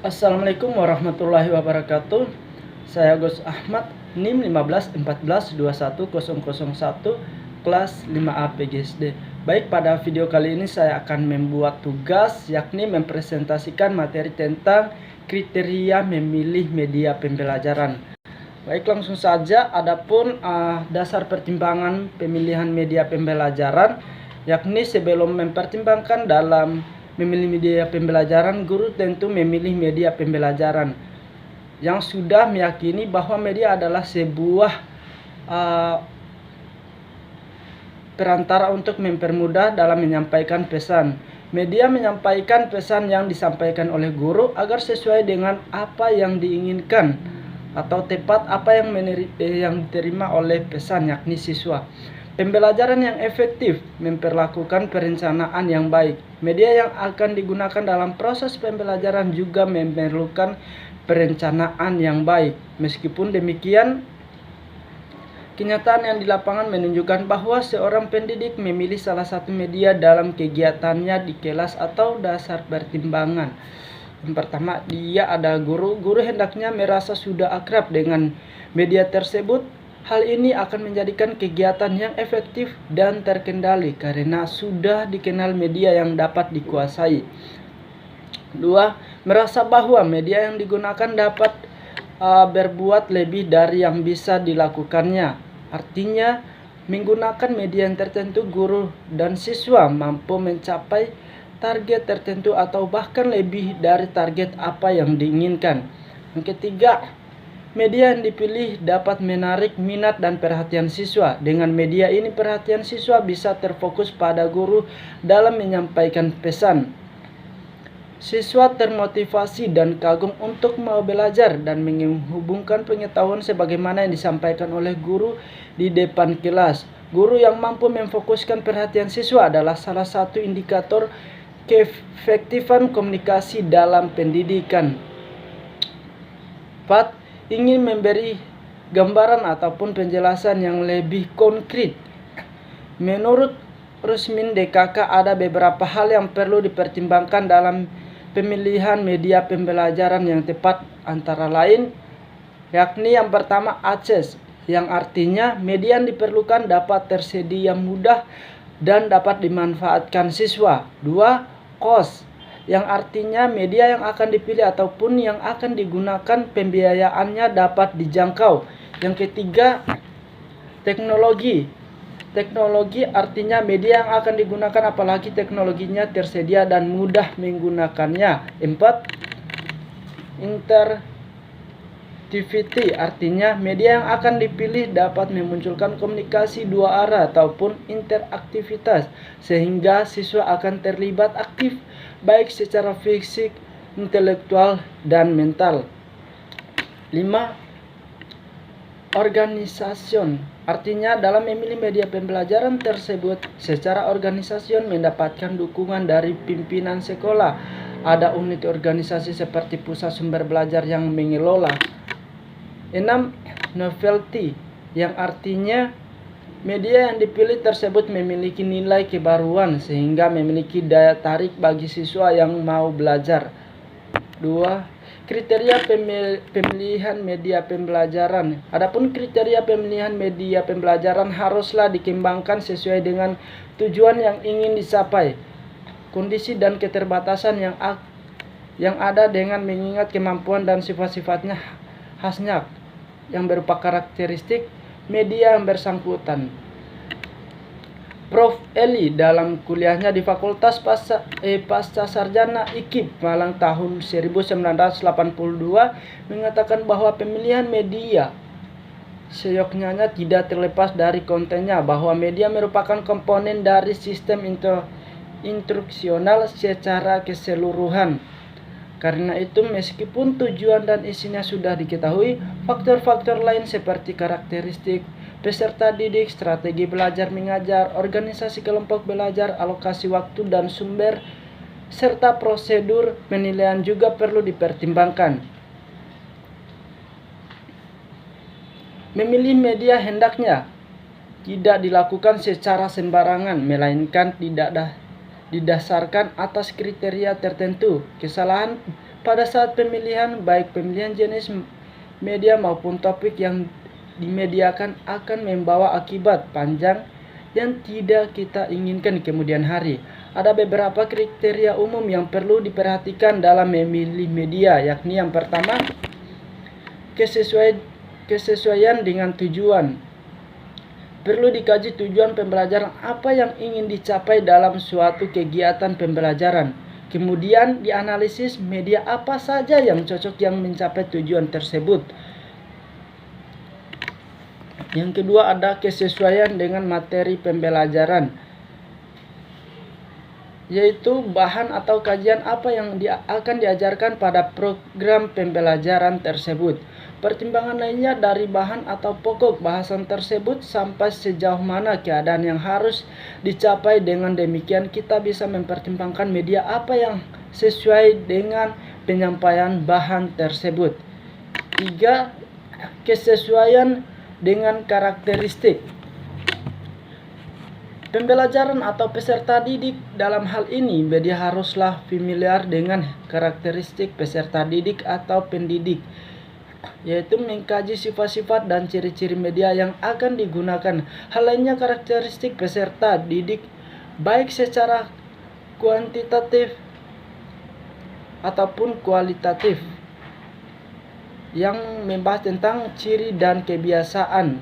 Assalamualaikum warahmatullahi wabarakatuh. Saya Gus Ahmad, NIM 1514210001, kelas 5A PGSD. Baik, pada video kali ini saya akan membuat tugas, yakni mempresentasikan materi tentang kriteria memilih media pembelajaran. Baik, langsung saja. Adapun dasar pertimbangan pemilihan media pembelajaran, yakni sebelum mempertimbangkan dalam memilih media pembelajaran, guru tentu memilih media pembelajaran yang sudah meyakini bahwa media adalah sebuah perantara untuk mempermudah dalam menyampaikan pesan. Media menyampaikan pesan yang disampaikan oleh guru agar sesuai dengan apa yang diinginkan atau tepat apa yang diterima oleh pesan, yakni siswa. Pembelajaran yang efektif memperlakukan perencanaan yang baik. Media yang akan digunakan dalam proses pembelajaran juga memerlukan perencanaan yang baik. Meskipun demikian, kenyataan yang di lapangan menunjukkan bahwa seorang pendidik memilih salah satu media dalam kegiatannya di kelas atau dasar pertimbangan. Yang pertama, dia ada guru. Guru hendaknya merasa sudah akrab dengan media tersebut. Hal ini akan menjadikan kegiatan yang efektif dan terkendali karena sudah dikenal media yang dapat dikuasai. 2. Merasa bahwa media yang digunakan dapat berbuat lebih dari yang bisa dilakukannya. Artinya, menggunakan media yang tertentu, guru dan siswa mampu mencapai target tertentu atau bahkan lebih dari target apa yang diinginkan. Yang ketiga, media yang dipilih dapat menarik minat dan perhatian siswa. Dengan media ini, perhatian siswa bisa terfokus pada guru dalam menyampaikan pesan. Siswa termotivasi dan kagum untuk mau belajar dan menghubungkan pengetahuan sebagaimana yang disampaikan oleh guru di depan kelas. Guru yang mampu memfokuskan perhatian siswa adalah salah satu indikator keefektifan komunikasi dalam pendidikan. 4. Ingin memberi gambaran ataupun penjelasan yang lebih konkret. Menurut Rusmin DKK, ada beberapa hal yang perlu dipertimbangkan dalam pemilihan media pembelajaran yang tepat, antara lain yakni yang pertama, akses, yang artinya media yang diperlukan dapat tersedia mudah dan dapat dimanfaatkan siswa. 2. Cost, yang artinya media yang akan dipilih ataupun yang akan digunakan pembiayaannya dapat dijangkau. Yang ketiga, teknologi. Teknologi artinya media yang akan digunakan apalagi teknologinya tersedia dan mudah menggunakannya. 4. Interactivity, artinya media yang akan dipilih dapat memunculkan komunikasi dua arah ataupun interaktivitas sehingga siswa akan terlibat aktif baik secara fisik, intelektual, dan mental. 5. Organisasi, artinya dalam memilih media pembelajaran tersebut secara organisasi mendapatkan dukungan dari pimpinan sekolah. Ada unit organisasi seperti pusat sumber belajar yang mengelola. 6. Novelty, yang artinya media yang dipilih tersebut memiliki nilai kebaruan sehingga memiliki daya tarik bagi siswa yang mau belajar. 2. Kriteria pemilihan media pembelajaran. Adapun kriteria pemilihan media pembelajaran haruslah dikembangkan sesuai dengan tujuan yang ingin dicapai, kondisi dan keterbatasan yang ada dengan mengingat kemampuan dan sifat-sifatnya khasnya yang berupa karakteristik media yang bersangkutan. Prof. Eli dalam kuliahnya di Fakultas Pasca Sarjana IKIP Malang tahun 1982 mengatakan bahwa pemilihan media seyoknya tidak terlepas dari kontennya, bahwa media merupakan komponen dari sistem instruksional secara keseluruhan. Karena itu, meskipun tujuan dan isinya sudah diketahui, faktor-faktor lain seperti karakteristik peserta didik, strategi belajar mengajar, organisasi kelompok belajar, alokasi waktu dan sumber, serta prosedur penilaian juga perlu dipertimbangkan. Memilih media hendaknya tidak dilakukan secara sembarangan, melainkan tidak didasarkan atas kriteria tertentu. Kesalahan pada saat pemilihan, baik pemilihan jenis media maupun topik yang dimediakan akan membawa akibat panjang yang tidak kita inginkan di kemudian hari. Ada beberapa kriteria umum yang perlu diperhatikan dalam memilih media, yakni yang pertama, kesesuaian dengan tujuan. Perlu dikaji tujuan pembelajaran apa yang ingin dicapai dalam suatu kegiatan pembelajaran. Kemudian dianalisis media apa saja yang cocok yang mencapai tujuan tersebut. Yang kedua ada kesesuaian dengan materi pembelajaran, yaitu bahan atau kajian apa yang akan diajarkan pada program pembelajaran tersebut. Pertimbangan lainnya dari bahan atau pokok bahasan tersebut sampai sejauh mana keadaan yang harus dicapai. Dengan demikian kita bisa mempertimbangkan media apa yang sesuai dengan penyampaian bahan tersebut. 3. Kesesuaian dengan karakteristik pembelajaran atau peserta didik. Dalam hal ini, media haruslah familiar dengan karakteristik peserta didik atau pendidik, yaitu mengkaji sifat-sifat dan ciri-ciri media yang akan digunakan. Hal lainnya karakteristik peserta didik, baik secara kuantitatif ataupun kualitatif, yang membahas tentang ciri dan kebiasaan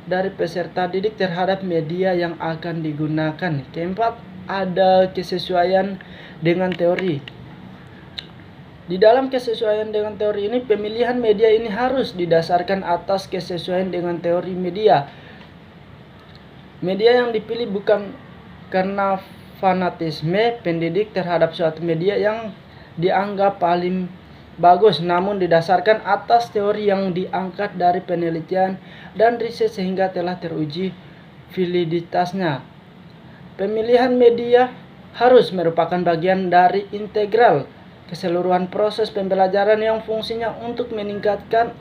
dari peserta didik terhadap media yang akan digunakan. Keempat, ada kesesuaian dengan teori. Di dalam kesesuaian dengan teori ini, pemilihan media ini harus didasarkan atas kesesuaian dengan teori media. Media yang dipilih bukan karena fanatisme pendidik terhadap suatu media yang dianggap paling bagus, namun didasarkan atas teori yang diangkat dari penelitian dan riset sehingga telah teruji validitasnya. Pemilihan media harus merupakan bagian dari integral keseluruhan proses pembelajaran yang fungsinya untuk meningkatkan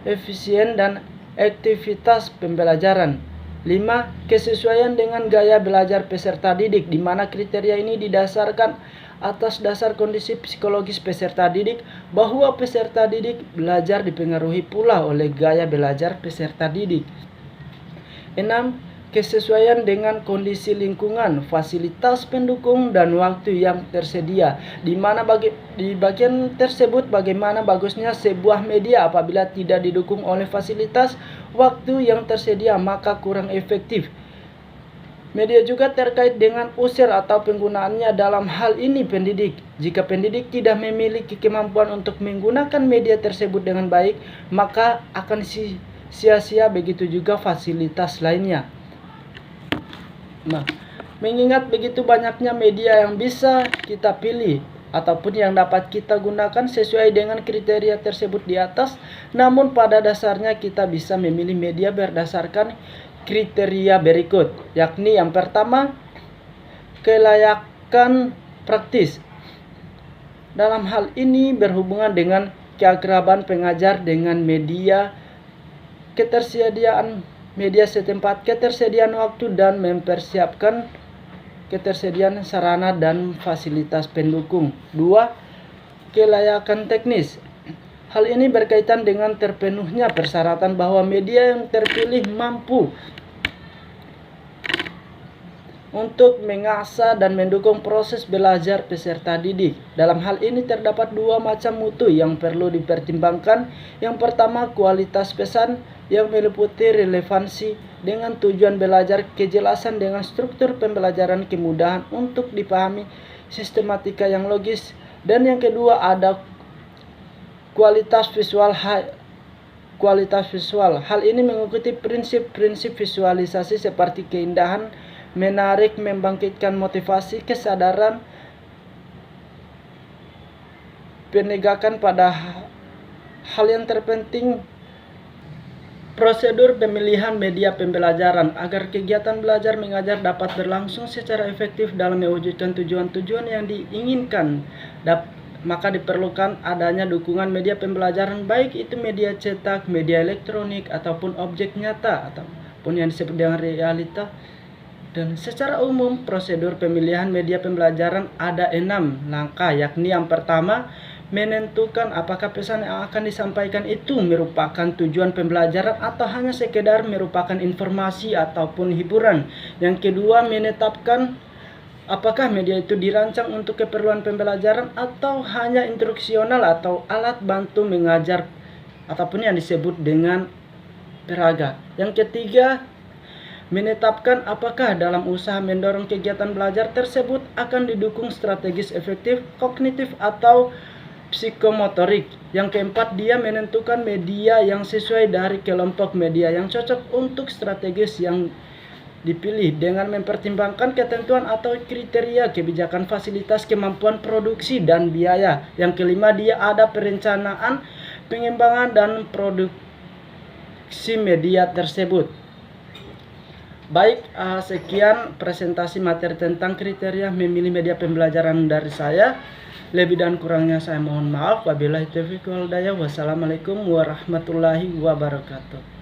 efisien dan aktivitas pembelajaran. 5. Kesesuaian dengan gaya belajar peserta didik, di mana kriteria ini didasarkan atas dasar kondisi psikologis peserta didik, bahwa peserta didik belajar dipengaruhi pula oleh gaya belajar peserta didik. 6. Kesesuaian dengan kondisi lingkungan, fasilitas pendukung, dan waktu yang tersedia, di mana di bagian tersebut bagaimana bagusnya sebuah media apabila tidak didukung oleh fasilitas, waktu yang tersedia, maka kurang efektif. Media juga terkait dengan usia atau penggunaannya. Dalam hal ini pendidik. Jika pendidik tidak memiliki kemampuan untuk menggunakan media tersebut dengan baik, maka akan sia-sia, begitu juga fasilitas lainnya. Nah, mengingat begitu banyaknya media yang bisa kita pilih ataupun yang dapat kita gunakan sesuai dengan kriteria tersebut di atas, namun pada dasarnya kita bisa memilih media berdasarkan kriteria berikut, yakni yang pertama, kelayakan praktis. Dalam hal ini berhubungan dengan keakraban pengajar dengan media, ketersediaan media setempat, ketersediaan waktu, dan mempersiapkan ketersediaan sarana dan fasilitas pendukung. 2. Kelayakan teknis. Hal ini berkaitan dengan terpenuhnya persyaratan bahwa media yang terpilih mampu untuk mengasah dan mendukung proses belajar peserta didik. Dalam hal ini terdapat dua macam mutu yang perlu dipertimbangkan. Yang pertama, kualitas pesan yang meliputi relevansi dengan tujuan belajar, kejelasan dengan struktur pembelajaran, kemudahan untuk dipahami, sistematika yang logis. Dan yang kedua ada kualitas visual. Hal ini mengikuti prinsip-prinsip visualisasi seperti keindahan, menarik, membangkitkan motivasi, kesadaran, penegakan pada hal yang terpenting. Prosedur pemilihan media pembelajaran. Agar kegiatan belajar mengajar dapat berlangsung secara efektif dalam mewujudkan tujuan-tujuan yang diinginkan, maka diperlukan adanya dukungan media pembelajaran, baik itu media cetak, media elektronik, ataupun objek nyata, ataupun yang disebut dengan realita. Dan secara umum, prosedur pemilihan media pembelajaran ada 6 langkah, yakni yang pertama, menentukan apakah pesan yang akan disampaikan itu merupakan tujuan pembelajaran atau hanya sekedar merupakan informasi ataupun hiburan. Yang kedua, menetapkan apakah media itu dirancang untuk keperluan pembelajaran atau hanya instruksional atau alat bantu mengajar ataupun yang disebut dengan peraga. Yang ketiga, menetapkan apakah dalam usaha mendorong kegiatan belajar tersebut akan didukung strategis efektif, kognitif, atau psikomotorik. Yang keempat, dia menentukan media yang sesuai dari kelompok media yang cocok untuk strategis yang dipilih dengan mempertimbangkan ketentuan atau kriteria kebijakan, fasilitas, kemampuan produksi, dan biaya. Yang kelima, dia ada perencanaan, pengembangan, dan produksi media tersebut. Baik, sekian presentasi materi tentang kriteria memilih media pembelajaran dari saya. Lebih dan kurangnya saya mohon maaf. Wabillahi taufiq wal hidayah. Wassalamualaikum warahmatullahi wabarakatuh.